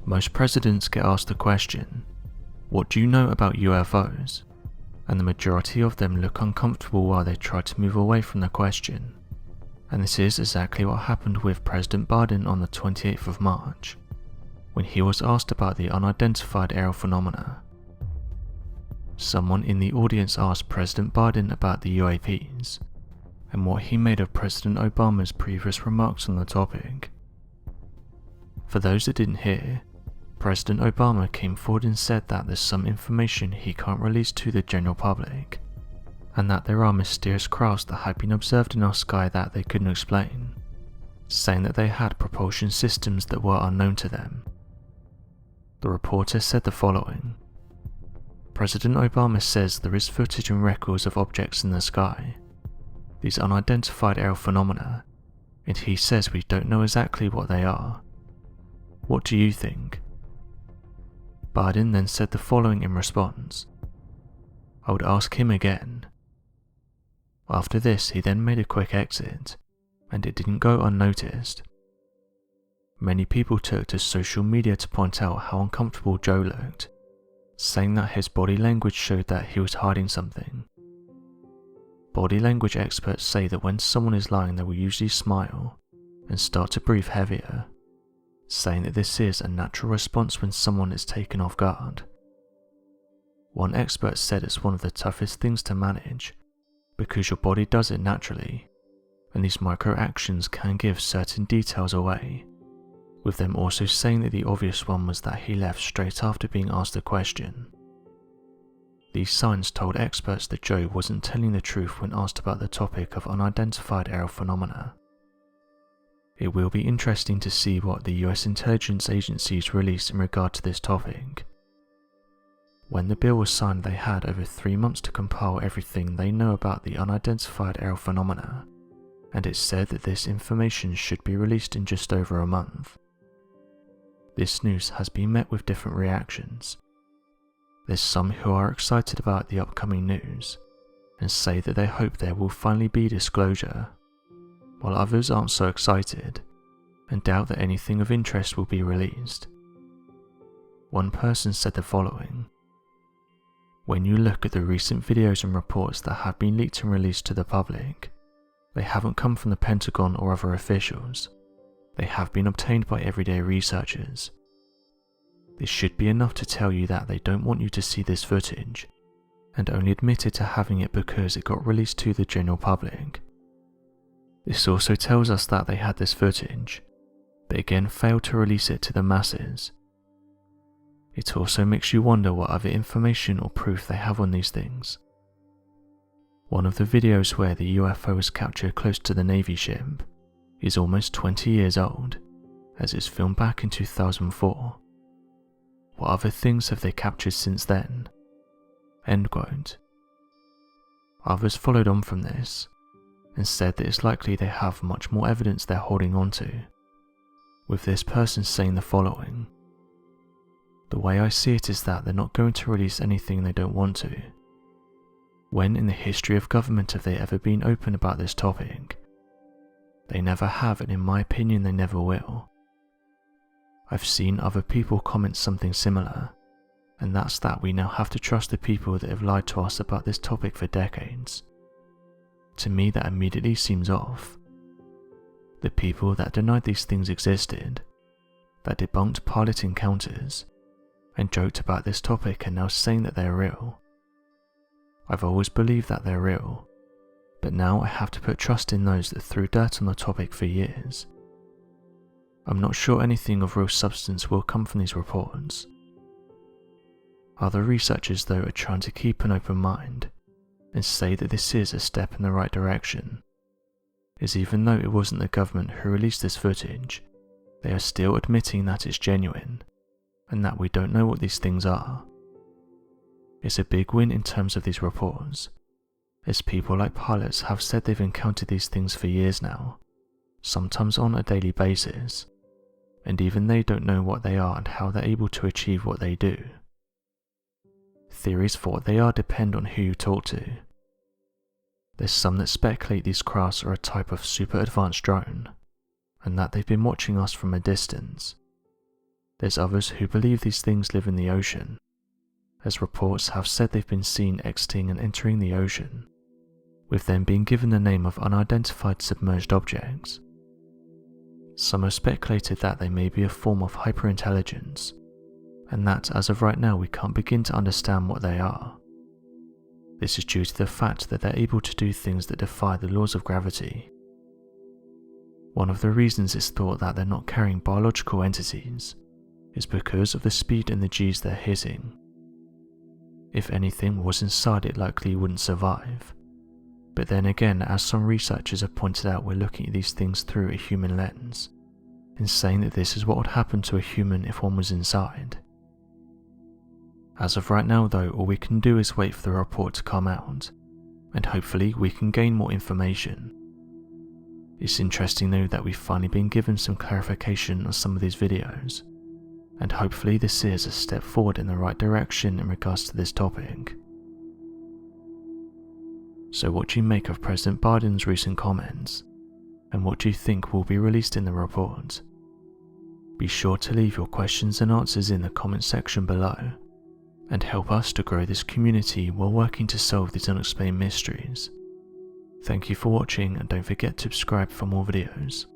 Most presidents get asked the question, "What do you know about UFOs?" And the majority of them look uncomfortable while they try to move away from the question. And this is exactly what happened with President Biden on the 28th of March, when he was asked about the unidentified aerial phenomena. Someone in the audience asked President Biden about the UAPs, and what he made of President Obama's previous remarks on the topic. For those that didn't hear, President Obama came forward and said that there's some information he can't release to the general public, and that there are mysterious crafts that had been observed in our sky that they couldn't explain, saying that they had propulsion systems that were unknown to them. The reporter said the following: President Obama says there is footage and records of objects in the sky, these unidentified aerial phenomena, and he says we don't know exactly what they are. What do you think? Biden then said the following in response: I would ask him again. After this, he then made a quick exit, and it didn't go unnoticed. Many people took to social media to point out how uncomfortable Joe looked, saying that his body language showed that he was hiding something. Body language experts say that when someone is lying, they will usually smile and start to breathe heavier, saying that this is a natural response when someone is taken off guard. One expert said it's one of the toughest things to manage because your body does it naturally, and these micro actions can give certain details away, with them also saying that the obvious one was that he left straight after being asked a question. These signs told experts that Joe wasn't telling the truth when asked about the topic of unidentified aerial phenomena. It will be interesting to see what the US intelligence agencies release in regard to this topic. When the bill was signed, they had over 3 months to compile everything they know about the unidentified aerial phenomena, and it said that this information should be released in just over a month. This news has been met with different reactions. There's some who are excited about the upcoming news and say that they hope there will finally be disclosure, while others aren't so excited and doubt that anything of interest will be released. One person said the following: when you look at the recent videos and reports that have been leaked and released to the public, they haven't come from the Pentagon or other officials. They have been obtained by everyday researchers. This should be enough to tell you that they don't want you to see this footage, and only admitted to having it because it got released to the general public. This also tells us that they had this footage, but again failed to release it to the masses. It also makes you wonder what other information or proof they have on these things. One of the videos where the UFO was captured close to the Navy ship is almost 20 years old, as it's filmed back in 2004. What other things have they captured since then? End quote. Others followed on from this and said that it's likely they have much more evidence they're holding on to, with this person saying the following: the way I see it is that they're not going to release anything they don't want to. When in the history of government have they ever been open about this topic? They never have, and in my opinion they never will. I've seen other people comment something similar, and that's that we now have to trust the people that have lied to us about this topic for decades. To me that immediately seems off. The people that denied these things existed, that debunked pilot encounters, and joked about this topic are now saying that they're real. I've always believed that they're real, but now I have to put trust in those that threw dirt on the topic for years. I'm not sure anything of real substance will come from these reports. Other researchers though are trying to keep an open mind and say that this is a step in the right direction, as even though it wasn't the government who released this footage, they are still admitting that it's genuine and that we don't know what these things are. It's a big win in terms of these reports, as people like pilots have said they've encountered these things for years now, sometimes on a daily basis, and even they don't know what they are and how they're able to achieve what they do. Theories for what they are depend on who you talk to. There's some that speculate these crafts are a type of super advanced drone, and that they've been watching us from a distance. There's others who believe these things live in the ocean, as reports have said they've been seen exiting and entering the ocean, with them being given the name of unidentified submerged objects. Some have speculated that they may be a form of hyperintelligence, and that as of right now we can't begin to understand what they are. This is due to the fact that they're able to do things that defy the laws of gravity. One of the reasons it's thought that they're not carrying biological entities is because of the speed and the G's they're hitting. If anything was inside, it likely wouldn't survive. But then again, as some researchers have pointed out, we're looking at these things through a human lens, and saying that this is what would happen to a human if one was inside. As of right now though, all we can do is wait for the report to come out, and hopefully we can gain more information. It's interesting though that we've finally been given some clarification on some of these videos, and hopefully this is a step forward in the right direction in regards to this topic. So what do you make of President Biden's recent comments, and what do you think will be released in the report? Be sure to leave your questions and answers in the comment section below, and help us to grow this community while working to solve these unexplained mysteries. Thank you for watching, and don't forget to subscribe for more videos.